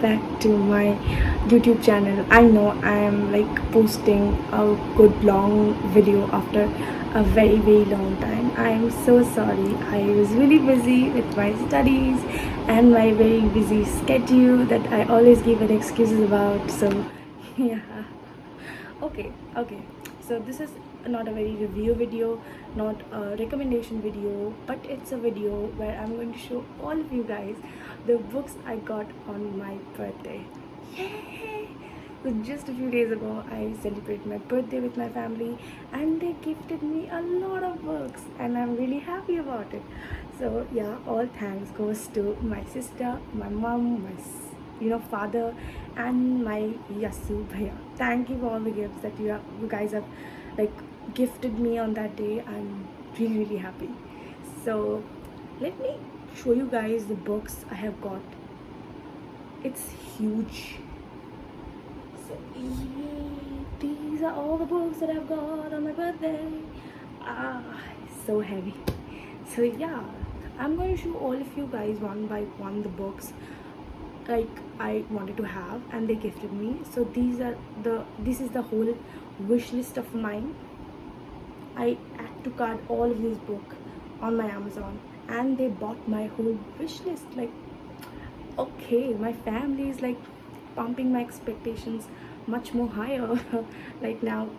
back to my YouTube channel. I know I am like posting a good long video after a very long time. I am so sorry. I was really busy with my studies and my very busy schedule that I always give an excuses about. So yeah. Okay. So this is not a very review video, not a recommendation video, but it's a video where I'm going to show all of you guys the books I got on my birthday. Yay! So just a few days ago, I celebrated my birthday with my family, and they gifted me a lot of books, and I'm really happy about it. So yeah, all thanks goes to my sister, my mom, my father, and my Yasu bhaiya. Thank you for all the gifts that you guys have like gifted me on that day. I'm really happy. So let me show you guys the books I have got. It's huge. So these are all the books that I've got on my birthday. It's so heavy. So yeah, I'm going to show all of you guys one by one the books like I wanted to have and they gifted me. So this is the whole wish list of mine. I add to cart all of these books on my Amazon and they bought my whole wish list. Like, okay, my family is like pumping my expectations much more higher. Like now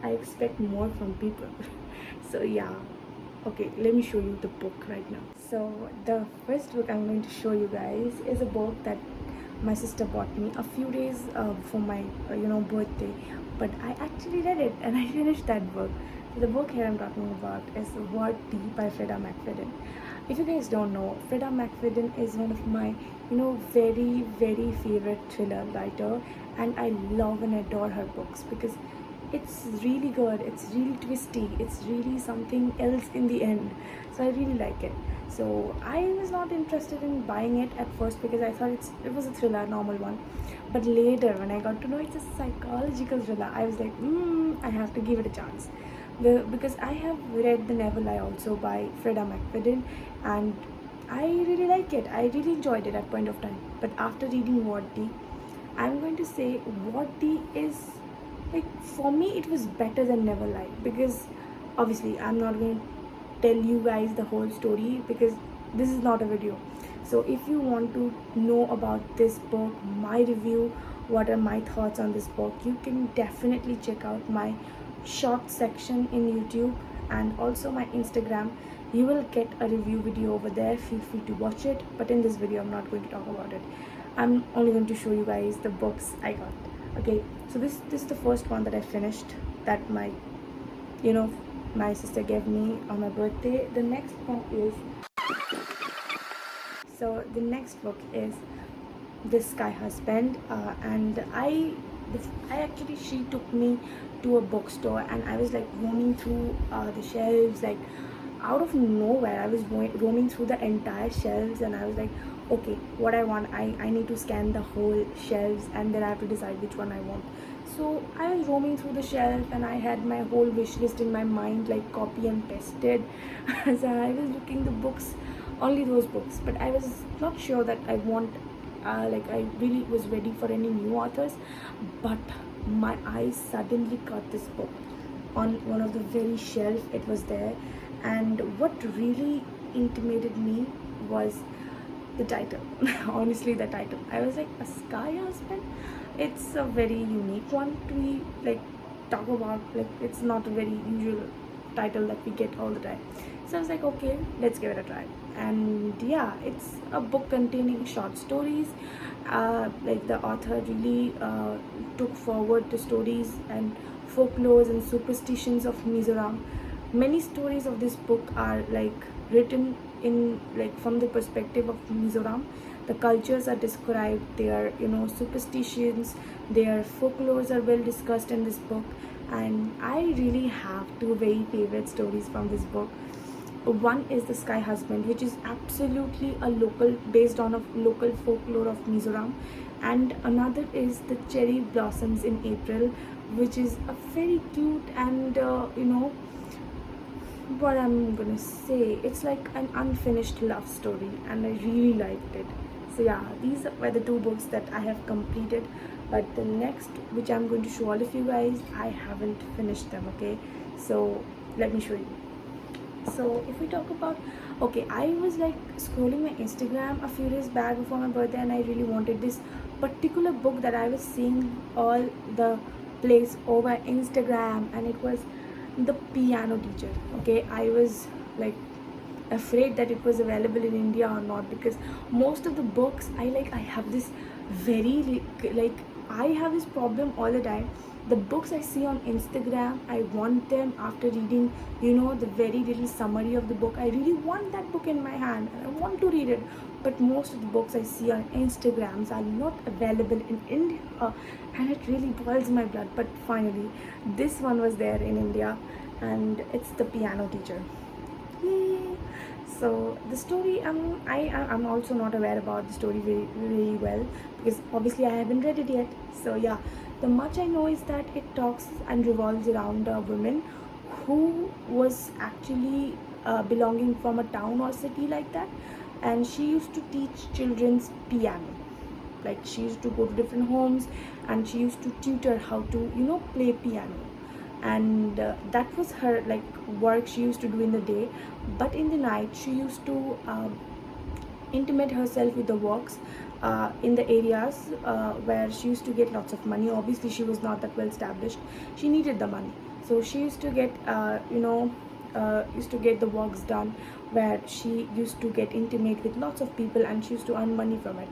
I expect more from people. So yeah, okay, let me show you the book right now. So the first book I'm going to show you guys is a book that my sister bought me a few days before my birthday, but I actually read it and I finished that book. So the book here I'm talking about is What Deep by Freda McFadden. If you guys don't know, Freda McFadden is one of my very favorite thriller writer, and I love and adore her books because it's really good, it's really twisty, it's really something else in the end. So I really like it. So I was not interested in buying it at first because I thought it was a thriller, normal one. But later when I got to know it's a psychological thriller, I was like, I have to give it a chance. Because I have read The Never Lie also by Freda McFadden, and I really like it. I really enjoyed it at point of time. But after reading What D, I'm going to say What D is like, for me it was better than Never Lie, because obviously I'm not going to tell you guys the whole story because this is not a video. So if you want to know about this book, my review, what are my thoughts on this book, you can definitely check out my short section in YouTube and also my Instagram. You will get a review video over there. Feel free to watch it, but in this video I'm not going to talk about it. I'm only going to show you guys the books I got. Okay, so this is the first one that I finished, that my my sister gave me on my birthday. The next book is The Sky Husband, and I actually, she took me to a bookstore and I was like roaming through the shelves, like out of nowhere I was roaming through the entire shelves, and I was like, okay, what I want, I need to scan the whole shelves and then I have to decide which one I want. So I was roaming through the shelf and I had my whole wish list in my mind, like copy and pasted. So I was looking the books, only those books, but I was not sure that I want like I really was ready for any new authors. But my eyes suddenly caught this book on one of the very shelf. It was there, and what really intimidated me was the title. Honestly, the title, I was like, A Sky Husband, it's a very unique one to be like talk about. Like, it's not a very usual title that we get all the time. So I was like, okay, let's give it a try. And yeah, it's a book containing short stories. Like, the author really took forward the stories and folklores and superstitions of Mizoram. Many stories of this book are like written in like from the perspective of Mizoram. The cultures are described, their superstitions, their folklores are well discussed in this book, and I really have two very favorite stories from this book. One is The Sky Husband, which is absolutely a local, based on a local folklore of Mizoram, and another is The Cherry Blossoms in April, which is a very cute and what I'm gonna say, it's like an unfinished love story, and I really liked it. So yeah, these were the two books that I have completed, but the next which I'm going to show all of you guys, I haven't finished them. Okay, so let me show you. So if we talk about, okay, I was like scrolling my Instagram a few days back before my birthday, and I really wanted this particular book that I was seeing all the place over Instagram, and it was The Piano Teacher. Okay, I was like afraid that it was available in India or not, because most of the books I have this very like I have this problem all the time. The books I see on Instagram, I want them after reading, the very little summary of the book. I really want that book in my hand and I want to read it. But most of the books I see on Instagrams are not available in India, and it really boils my blood. But finally, this one was there in India, and it's The Piano Teacher. Yay! So the story, I'm also not aware about the story very well, because obviously I haven't read it yet. So yeah, the much I know is that it talks and revolves around a woman who was actually belonging from a town or city like that, and she used to teach children's piano. Like, she used to go to different homes and she used to tutor how to play piano. And that was her like work she used to do in the day. But in the night, she used to intimate herself with the works in the areas where she used to get lots of money. Obviously she was not that well established, she needed the money, so she used to get used to get the works done, where she used to get intimate with lots of people and she used to earn money from it.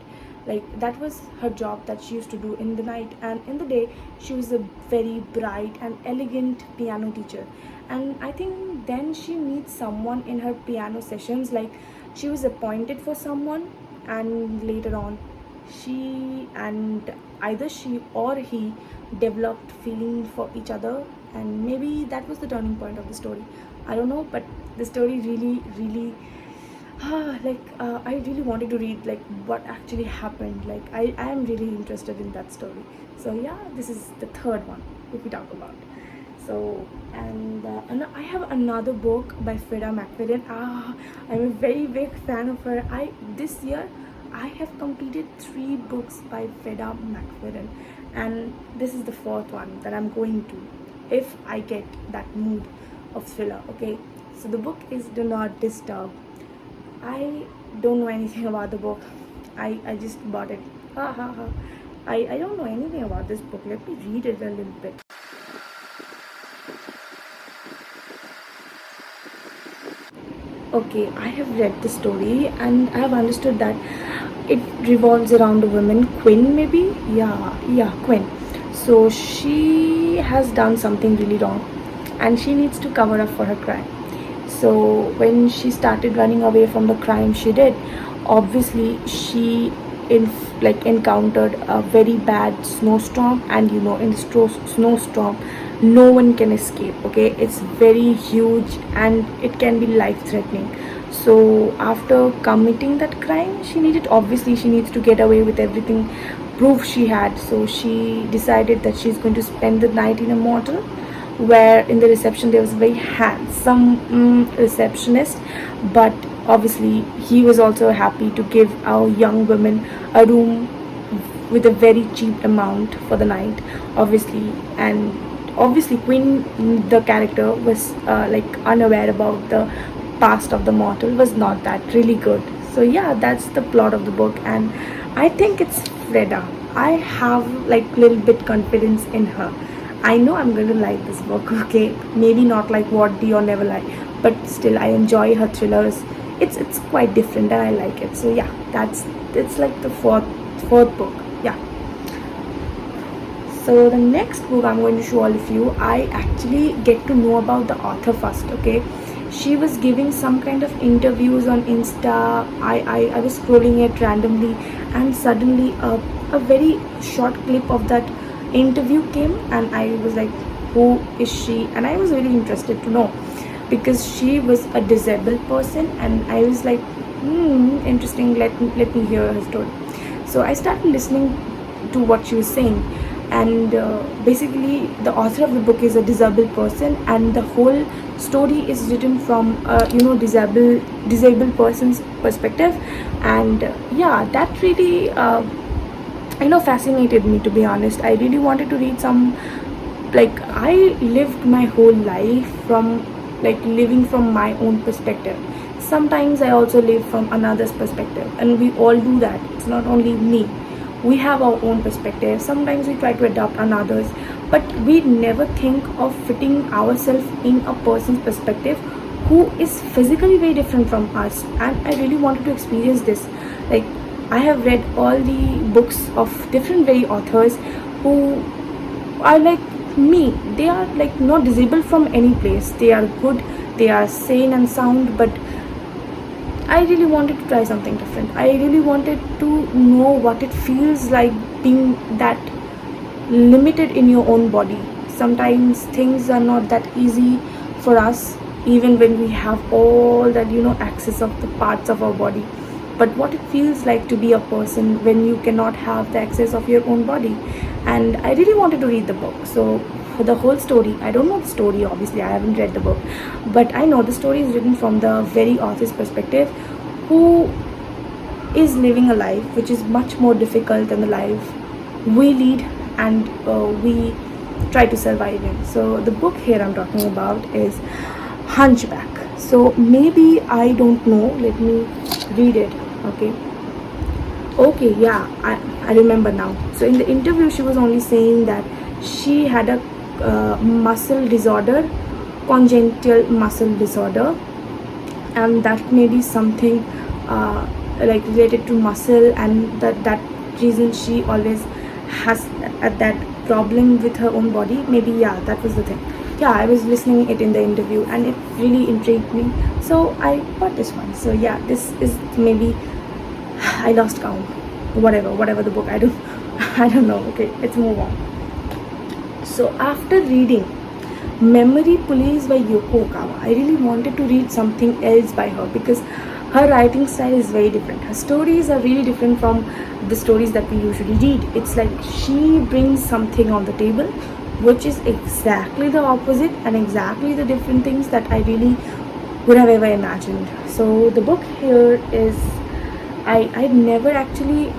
Like, that was her job that she used to do in the night. And in the day, she was a very bright and elegant piano teacher. And I think then she meets someone in her piano sessions. Like, she was appointed for someone, and later on she and either she or he developed feeling for each other, and maybe that was the turning point of the story. I don't know, but the story really I really wanted to read like what actually happened. Like, I am really interested in that story. So yeah, this is the third one if we talk about. So, and I have another book by Freda McFadden. I'm a very big fan of her. This year I have completed 3 books by Freda McFadden, and this is the 4th one that I'm going to, if I get that mood of thriller. Okay, so the book is Do Not Disturb. I don't know anything about the book. I just bought it. I don't know anything about this book. Let me read it a little bit. Okay, I have read the story and I have understood that it revolves around a woman, Quinn maybe? Yeah, Quinn. So she has done something really wrong and she needs to cover up for her crime. So when she started running away from the crime she did, obviously she encountered a very bad snowstorm, and in the snowstorm no one can escape. Okay, it's very huge and it can be life threatening. So after committing that crime, she needs to get away with everything proof she had. So she decided that she's going to spend the night in a motel, where in the reception there was a very handsome receptionist, but obviously he was also happy to give our young women a room with a very cheap amount for the night, obviously. And obviously Queen, the character, was unaware about the past of the motel, was not that really good. So yeah, that's the plot of the book, and I think it's Freda. I have little bit confidence in her. I know I'm going to like this book. Okay, maybe not like What Do or Never Lie, but still I enjoy her thrillers. It's quite different and I like it. So yeah, it's like the fourth book. Yeah. So the next book I'm going to show all of you, I actually get to know about the author first. Okay, she was giving some kind of interviews on Insta. I was scrolling it randomly, and suddenly a very short clip of that interview came, and I was like, who is she? And I was really interested to know, because she was a disabled person, and I was like, interesting, let me hear her story. So I started listening to what she was saying, and basically the author of the book is a disabled person, and the whole story is written from disabled person's perspective. And yeah, that really fascinated me, to be honest. I really wanted to read some, like, I lived my whole life from, like, living from my own perspective. Sometimes I also live from another's perspective, and we all do that. It's not only me. We have our own perspective. Sometimes we try to adopt another's, but we never think of fitting ourselves in a person's perspective who is physically very different from us. And I really wanted to experience this. Like, I have read all the books of different very authors who are like me. They are like not disabled from any place. They are good, they are sane and sound, but I really wanted to try something different. I really wanted to know what it feels like being that limited in your own body. Sometimes things are not that easy for us, even when we have all that, access of the parts of our body. But what it feels like to be a person when you cannot have the access of your own body. And I really wanted to read the book. So for the whole story, I don't know the story, obviously I haven't read the book, but I know the story is written from the very author's perspective, who is living a life which is much more difficult than the life we lead, and we try to survive in. So the book here I'm talking about is Hunchback. So maybe, I don't know, let me read it. Okay, yeah, I remember now. So in the interview she was only saying that she had a muscle disorder, congenital muscle disorder, and that may be something like related to muscle, and that reason she always has that problem with her own body. Maybe, yeah, that was the thing. Yeah, I was listening it in the interview and it really intrigued me, so I bought this one. So yeah, this is maybe, I lost count. Whatever the book, I don't know. Okay, let's move on. So after reading Memory Police by Yoko Okawa, I really wanted to read something else by her, because her writing style is very different. Her stories are really different from the stories that we usually read. It's like she brings something on the table which is exactly the opposite and exactly the different things that I really would have ever imagined. So the book here is, I'd never actually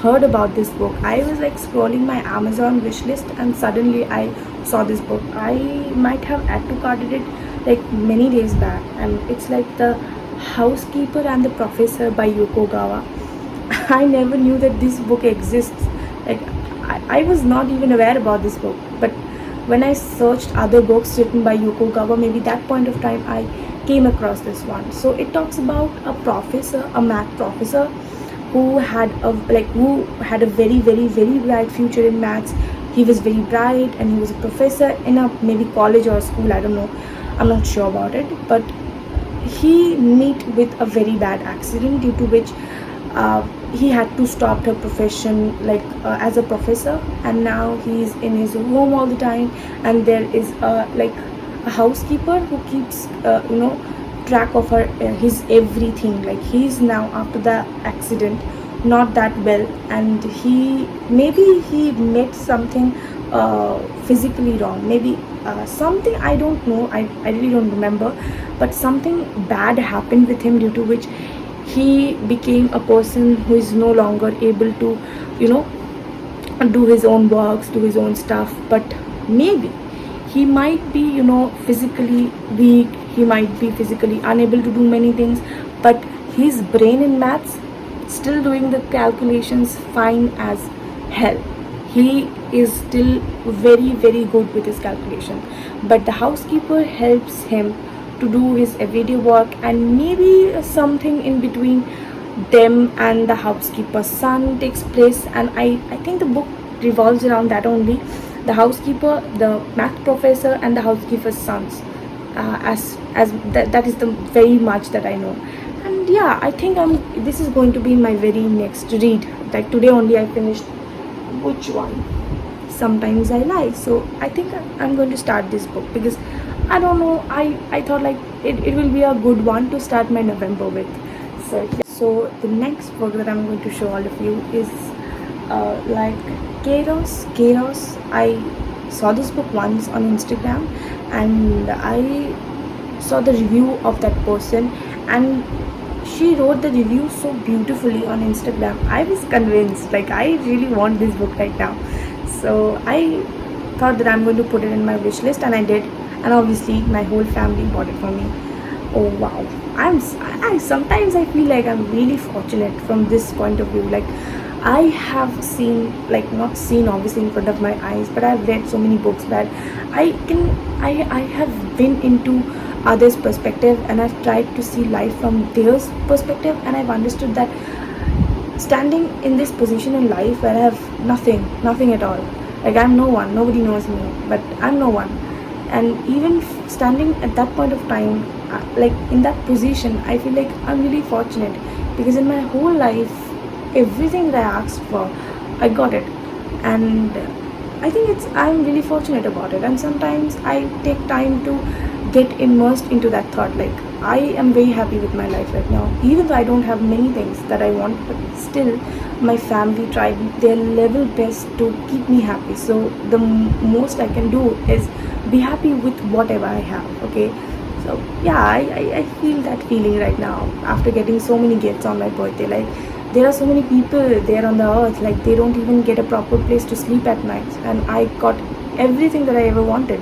heard about this book. I was like scrolling my Amazon wish list and suddenly I saw this book. I might have add to carted it like many days back, and it's like The Housekeeper and the Professor by Yoko Gawa. I never knew that this book exists. Like, I was not even aware about this book, but when I searched other books written by Yoko Gawa, maybe that point of time I came across this one. So it talks about a professor, a math professor, who had a very very very bright future in maths. He was very bright and he was a professor in a maybe college or school, I don't know, I'm not sure about it. But he met with a very bad accident, due to which he had to stop her profession, as a professor, and now he's in his home all the time, and there is a housekeeper who keeps track of his everything. Like, he's now, after the accident, not that well, and he met something physically wrong, maybe something, I don't know, I really don't remember, but something bad happened with him, due to which he became a person who is no longer able to do his own works, do his own stuff. But maybe he might be physically weak, he might be physically unable to do many things, but his brain in maths still doing the calculations fine as hell. He is still very very good with his calculation, but the housekeeper helps him to do his everyday work, and maybe something in between them and the housekeeper's son takes place. And I think the book revolves around that only: the housekeeper, the math professor, and the housekeeper's sons. That is the very much that I know. And yeah, I think this is going to be my very next read. Like, today only I finished which one? Sometimes I lie. So I think I'm going to start this book, because I don't know, I thought like it will be a good one to start my November with. So the next book that I'm going to show all of you is Keros. I saw this book once on Instagram, and I saw the review of that person, and she wrote the review so beautifully on Instagram. I was convinced, like, I really want this book right now. So I thought that I'm going to put it in my wish list, and I did. And obviously, my whole family bought it for me. Oh wow! I sometimes I feel like I'm really fortunate from this point of view. Like, I have seen, like, not seen obviously in front of my eyes, but I've read so many books where I have been into others' perspective, and I've tried to see life from their perspective, and I've understood that standing in this position in life where I have nothing at all. Like, I'm no one, nobody knows me, but I'm no one. And even standing at that point of time, like in that position, I feel like I'm really fortunate, because in my whole life, everything that I asked for, I got it. And I think I'm really fortunate about it. And sometimes I take time to get immersed into that thought. Like, I am very happy with my life right now, even though I don't have many things that I want, but still my family tried their level best to keep me happy. So the most I can do is be happy with whatever I have. Okay, so yeah, I feel that feeling right now after getting so many gifts on my birthday. Like, there are so many people there on the earth, like, they don't even get a proper place to sleep at night, and I got everything that I ever wanted.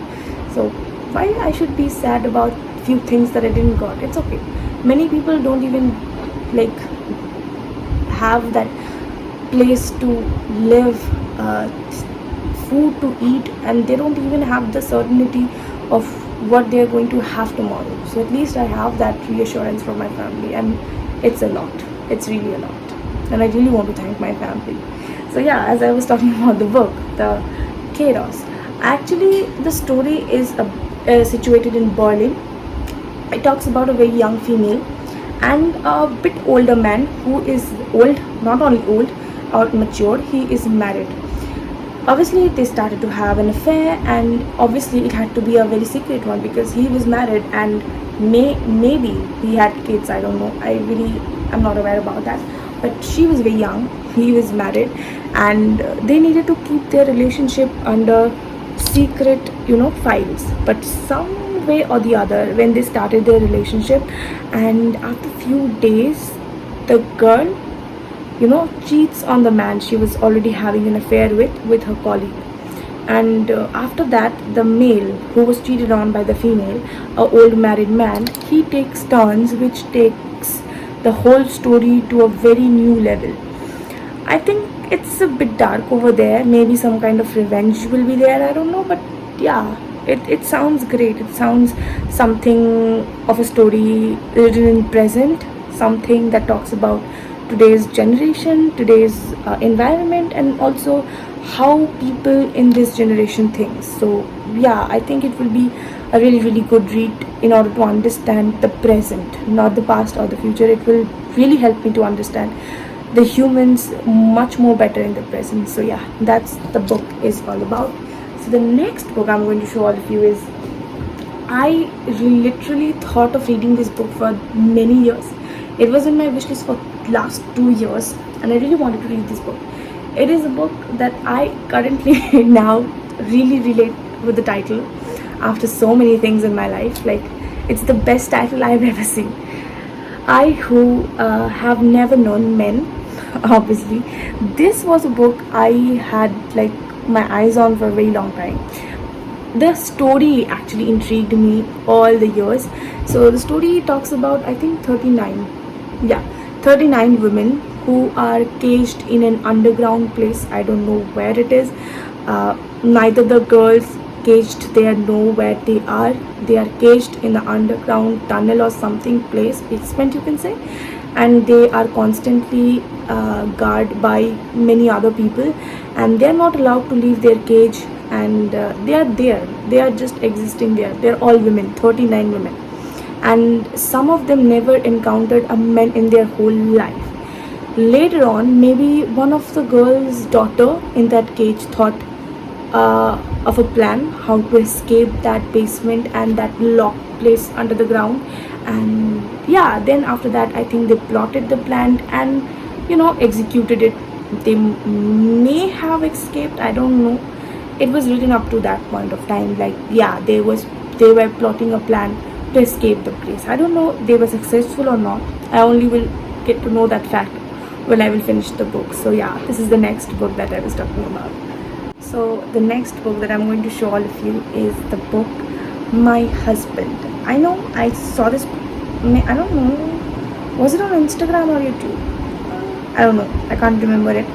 So why I should be sad about few things that I didn't got? It's okay. Many people don't even, like, have that place to live, food to eat, and they don't even have the certainty of what they're going to have tomorrow. So at least I have that reassurance from my family, and it's a lot. It's really a lot, and I really want to thank my family. So yeah, as I was talking about the book, the Keros, actually the story is situated in Berlin. It talks about a very young female and a bit older man who is old, not only old or matured, he is married. Obviously, they started to have an affair, and obviously, it had to be a very secret one, because he was married and maybe he had kids. I don't know. I'm not aware about that. But she was very young, he was married, and they needed to keep their relationship under secret, files. But some way or the other, when they started their relationship, and after few days, the girl, cheats on the man she was already having an affair with her colleague. And after that, the male who was cheated on by the female, a old married man, he takes turns, which takes the whole story to a very new level. I think it's a bit dark over there. Maybe some kind of revenge will be there, I don't know. But yeah, it sounds great. It sounds something of a story written in present, something that talks about today's generation, today's environment, and also how people in this generation think. So yeah, I think it will be a really, really good read in order to understand the present, not the past or the future. It will really help me to understand the humans much more better in the present. So yeah, that's the book is all about. So the next book I'm going to show all of you is, I literally thought of reading this book for many years. It was in my wish list for last 2 years, and I really wanted to read this book. It is a book that I currently now really relate with the title after so many things in my life. Like, it's the best title I've ever seen. I who have never known men, obviously, this was a book I had like my eyes on for a very long time. The story actually intrigued me all the years. So the story talks about, I think, 39 women who are caged in an underground place. I don't know where it is. Neither the girls caged there know where they are. They are caged in the underground tunnel or something place, basement you can say, and they are constantly guarded by many other people, and they are not allowed to leave their cage, and they are there. They are just existing there. They are all women, 39 women, and some of them never encountered a man in their whole life. Later on, maybe one of the girl's daughter in that cage thought of a plan how to escape that basement and that locked place under the ground. And yeah, then after that, I think they plotted the plan and executed it they may have escaped, I don't know. It was written up to that point of time, like, yeah, they were plotting a plan to escape the place. I don't know they were successful or not. I only will get to know that fact when I will finish the book. So yeah, this is the next book that I was talking about. So the next book that I'm going to show all of you is the book My Husband. I know I saw this, I don't know, was it on Instagram or YouTube? I don't know, I can't remember it.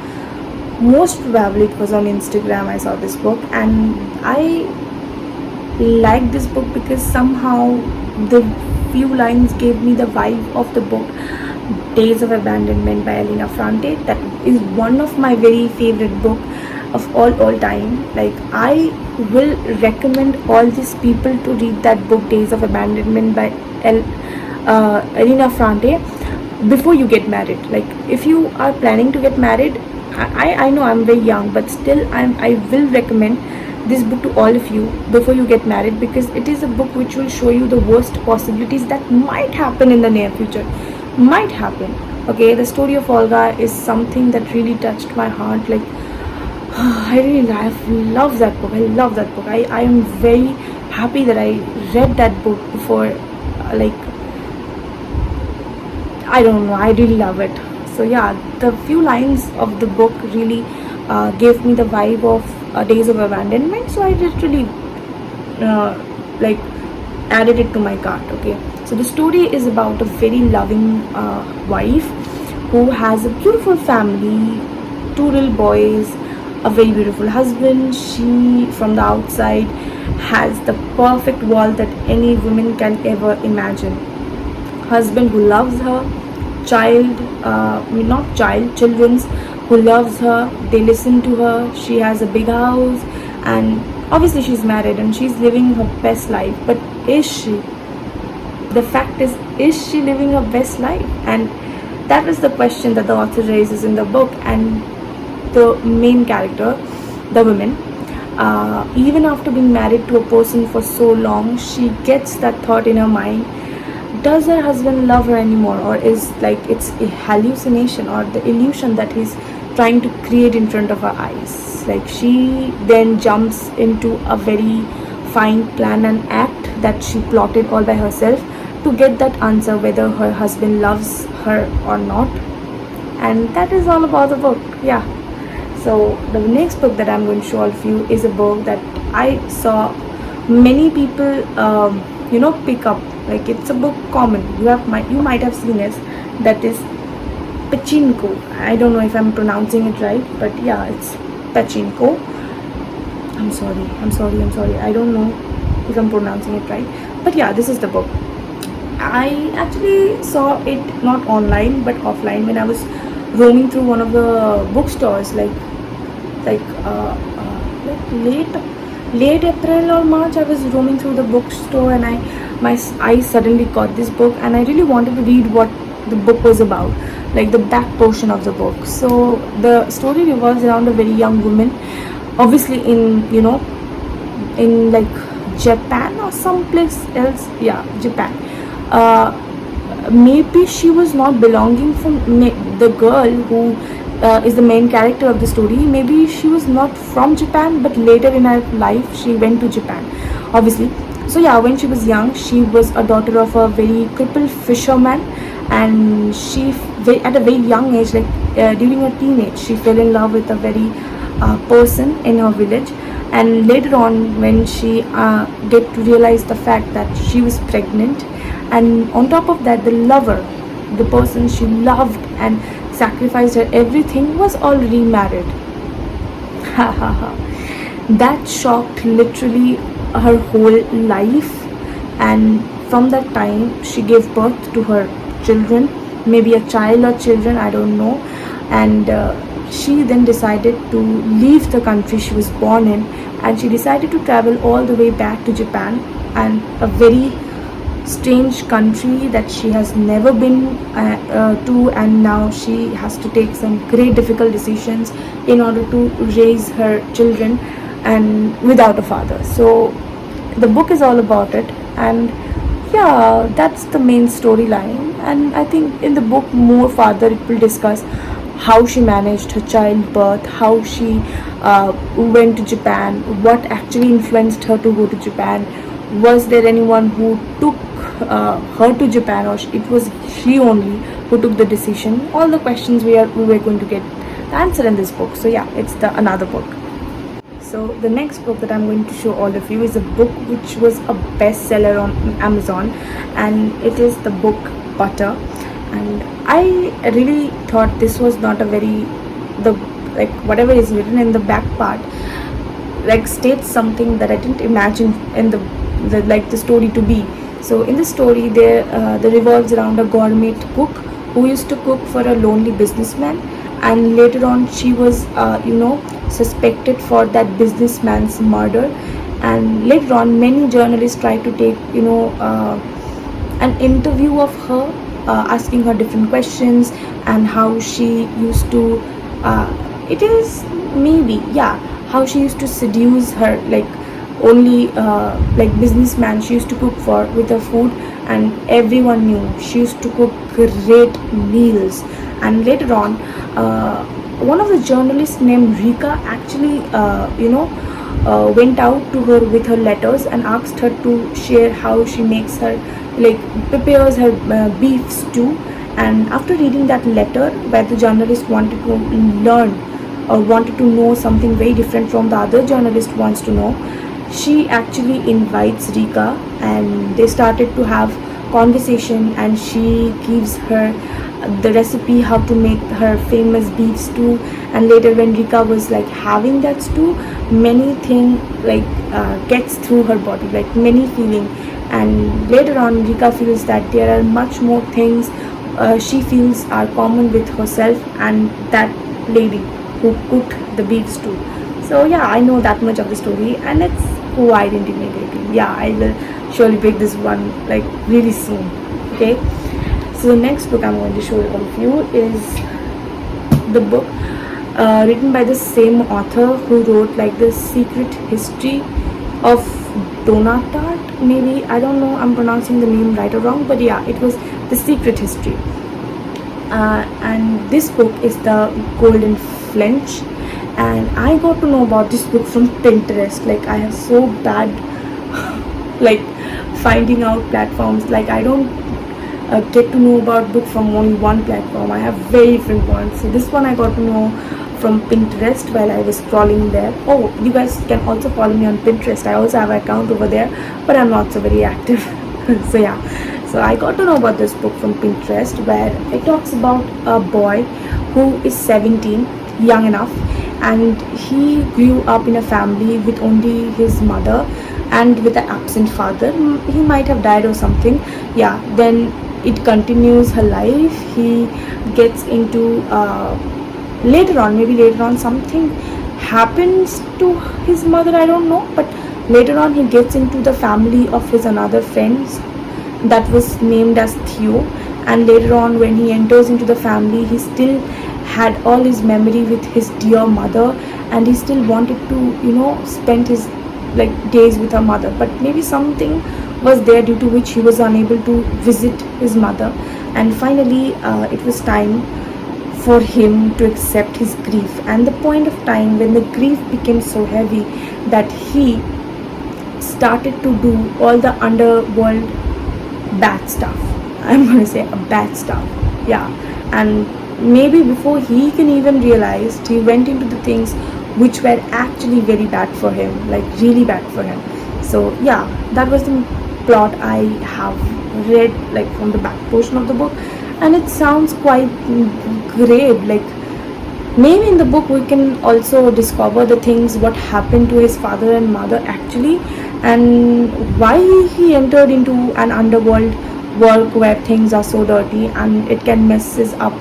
Most probably it was on Instagram I saw this book, and I liked this book because somehow the few lines gave me the vibe of the book Days of Abandonment by Elena Ferrante. That is one of my very favorite book of all time. Like, I will recommend all these people to read that book Days of Abandonment by Elena Ferrante before you get married. Like, if you are planning to get married, I know I'm very young, but still I will recommend this book to all of you before you get married, because it is a book which will show you the worst possibilities that might happen in the near future. Might happen. Okay, the story of Olga is something that really touched my heart. Like, I love that book. I love that book. I am very happy that I read that book before. Like, I don't know, I really love it. So yeah, the few lines of the book really gave me the vibe of Days of Abandonment. So I literally like added it to my cart. Okay, so the story is about a very loving wife who has a beautiful family, two little boys, a very beautiful husband. She, from the outside, has the perfect wall that any woman can ever imagine. Husband who loves her, children's who loves her, they listen to her. She has a big house, and obviously she's married and she's living her best life. But is she? The fact is she living her best life? And that is the question that the author raises in the book. And the main character, the woman, even after being married to a person for so long, she gets that thought in her mind: does her husband love her anymore, or is like it's a hallucination or the illusion that he's trying to create in front of her eyes? Like, she then jumps into a very fine plan and act that she plotted all by herself to get that answer whether her husband loves her or not. And that is all about the book. Yeah. So the next book that I'm going to show all of you is a book that I saw many people pick up. Like, it's a book common, you might have seen it. That is Pachinko. I don't know if I'm pronouncing it right, but yeah, it's Pachinko. I'm sorry, I don't know if I'm pronouncing it right, but yeah, this is the book. I actually saw it not online but offline when I was roaming through one of the bookstores, like late April or March. I was roaming through the bookstore, and I suddenly got this book, and I really wanted to read what the book was about, like the back portion of the book. So the story revolves around a very young woman, obviously in like Japan or someplace else. Yeah, Japan. Maybe she was not belonging from the girl who is the main character of the story. Maybe she was not from Japan, but later in her life she went to Japan, obviously. So yeah, when she was young, she was a daughter of a very crippled fisherman, and she at a very young age, like during her teenage, she fell in love with a very person in her village. And later on, when she get to realize the fact that she was pregnant, and on top of that, the lover, the person she loved and sacrificed her everything, was already married. That shocked literally her whole life. And from that time, she gave birth to her children, maybe a child or children, I don't know. And she then decided to leave the country she was born in, and she decided to travel all the way back to Japan, and a very strange country that she has never been to. And now she has to take some great difficult decisions in order to raise her children, and without a father. So the book is all about it, and yeah, that's the main storyline. And I think in the book more further it will discuss how she managed her childbirth, how she went to Japan, what actually influenced her to go to Japan. Was there anyone who took her to Japan, or it was she only who took the decision? All the questions we were going to get the answer in this book. So yeah, it's the another book. So the next book that I'm going to show all of you is a book which was a bestseller on Amazon, and it is the book Butter. And I really thought this was not a very the like whatever is written in the back part like states something that I didn't imagine in the story to be. So in the story, there revolves around a gourmet cook who used to cook for a lonely businessman, and later on she was suspected for that businessman's murder. And later on, many journalists tried to take an interview of her, asking her different questions and how she used to. It is maybe yeah how she used to seduce her like only businessman she used to cook for with her food, and everyone knew she used to cook great meals. And later on, one of the journalists named Rika actually went out to her with her letters and asked her to share how she makes her prepares her beef stew. And after reading that letter where the journalist wanted to learn or wanted to know something very different from the other journalist wants to know, she actually invites Rika, and they started to have conversation, and she gives her the recipe how to make her famous beef stew. And later when Rika was like having that stew, many thing gets through her body, like many feeling. And later on Rika feels that there are much more things she feels are common with herself and that lady who cooked the beef stew. So yeah, I know that much of the story, and it's quite intimidating. Yeah, I will surely pick this one like really soon. Okay, so the next book I'm going to show all of you is the book written by the same author who wrote like the Secret History of Donatart. Maybe I don't know I'm pronouncing the name right or wrong, but yeah, it was the Secret History. And this book is the Golden Flinch, and I got to know about this book from Pinterest. Like I have so bad like finding out platforms. Like I don't get to know about book from only one platform. I have very different ones. So this one I got to know from Pinterest while I was scrolling there. Oh, you guys can also follow me on Pinterest. I also have an account over there, but I'm not so very active. So yeah, so I got to know about this book from Pinterest, where it talks about a boy who is 17, young enough, and he grew up in a family with only his mother and with an absent father. He might have died or something. Yeah, then it continues her life. He gets into later on something happens to his mother, I don't know, but later on he gets into the family of his another friends that was named as Theo. And later on when he enters into the family, he still had all his memory with his dear mother, and he still wanted to spend his days with her mother, but maybe something was there due to which he was unable to visit his mother. And finally it was time for him to accept his grief, and the point of time when the grief became so heavy that he started to do all the underworld bad stuff. I'm gonna say a bad stuff. Yeah, and maybe before he can even realize, he went into the things which were actually very bad for him, like really bad for him. So yeah, that was the plot I have read like from the back portion of the book, and it sounds quite great. Like maybe in the book we can also discover the things what happened to his father and mother actually, and why he entered into an underworld work where things are so dirty, and it can mess up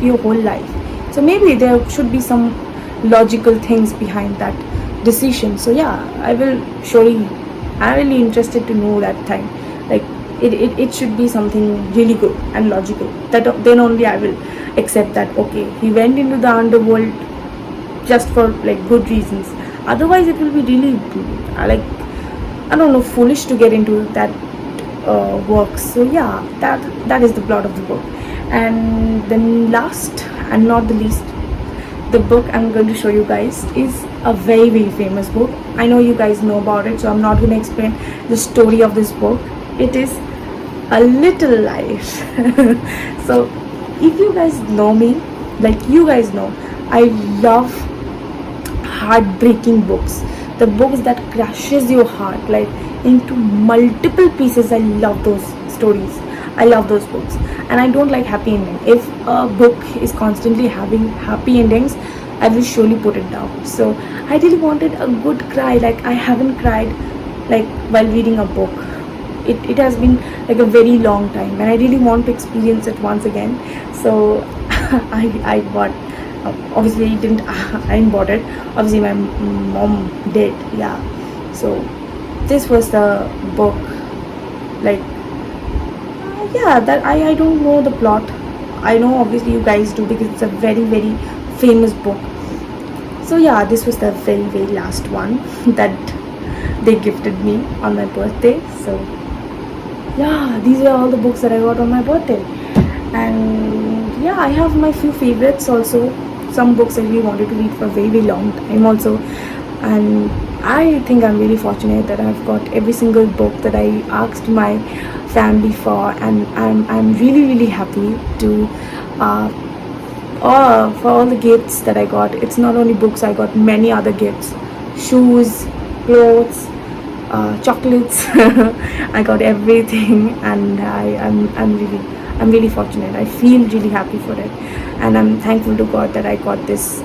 your whole life. So maybe there should be some logical things behind that decision. So yeah, I'm really interested to know that time. Like it should be something really good and logical, that then only I will accept that okay, he went into the underworld just for like good reasons. Otherwise it will be really I don't know, foolish to get into that works. So yeah, that is the plot of the book. And then last and not the least, the book I'm going to show you guys is a very very famous book. I know you guys know about it, so I'm not going to explain the story of this book. It is A Little Life. So if you guys know me, like you guys know, I love heartbreaking books, the books that crushes your heart like into multiple pieces. I love those stories, I love those books, and I don't like happy ending. If a book is constantly having happy endings, I will surely put it down. So I really wanted a good cry. Like I haven't cried like while reading a book. It has been like a very long time, and I really want to experience it once again. So I bought, obviously it didn't I didn't bought it, obviously my mom did, yeah. So this was the book, like yeah, that I don't know the plot. I know obviously you guys do because it's a very very famous book. So yeah, this was the very very last one that they gifted me on my birthday. So yeah, these were all the books that I got on my birthday. And yeah, I have my few favorites also, some books I really wanted to read for a very very long time also. And I think I'm really fortunate that I've got every single book that I asked my family for, and I'm really really happy to for all the gifts that I got. It's not only books, I got many other gifts, shoes, clothes, chocolates. I got everything, and I'm really fortunate. I feel really happy for it, and I'm thankful to God that I got this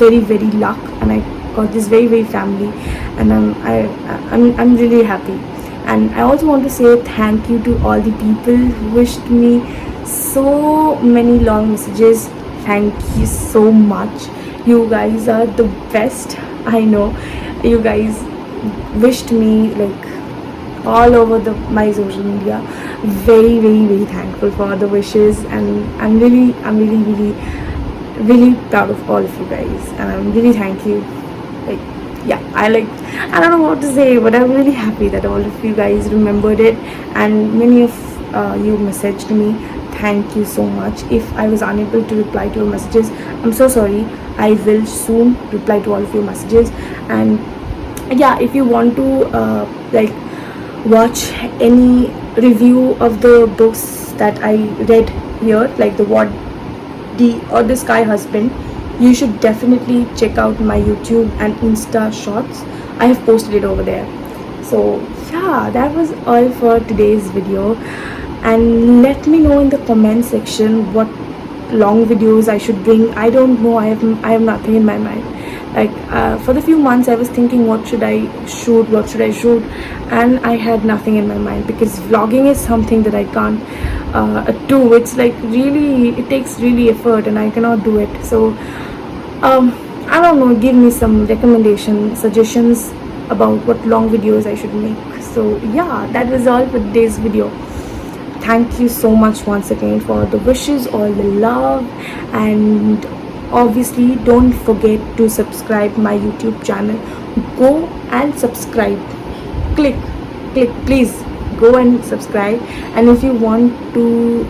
very very luck, and I got this very very family, and I'm really happy. And I also want to say thank you to all the people who wished me so many long messages. Thank you so much. You guys are the best. I know you guys wished me like all over my social media. Very very very thankful for the wishes, and I'm really proud of all of you guys, and I'm really thank you. Like yeah, I don't know what to say, but I'm really happy that all of you guys remembered it, and many of you messaged me. Thank you so much. If I was unable to reply to your messages, I'm so sorry. I will soon reply to all of your messages. And yeah, if you want to like watch any review of the books that I read here, like the What the or the Sky Husband, you should definitely check out my YouTube and Insta shorts. I have posted it over there. So yeah, that was all for today's video, and let me know in the comment section what long videos I should bring. I don't know, I have nothing in my mind. Like for the few months I was thinking what should I shoot, and I had nothing in my mind, because vlogging is something that I can't do. It's like really, it takes really effort, and I cannot do it. So I don't know, give me some suggestions about what long videos I should make. So yeah, that was all for today's video. Thank you so much once again for the wishes, all the love, and obviously don't forget to subscribe my YouTube channel. Go and subscribe, click please, go and subscribe. And if you want to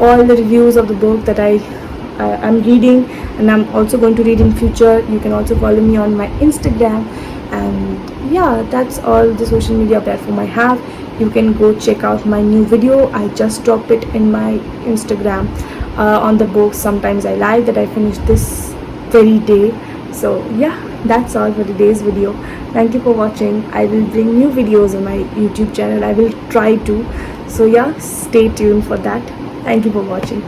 all the reviews of the book that I'm reading, and I'm also going to read in future, you can also follow me on my Instagram. And yeah, that's all the social media platform I have. You can go check out my new video. I just dropped it in my Instagram on the book Sometimes I Lie, that I finished this very day. So yeah, that's all for today's video. Thank you for watching. I will bring new videos on my YouTube channel. I will try to. So yeah, stay tuned for that. Thank you for watching.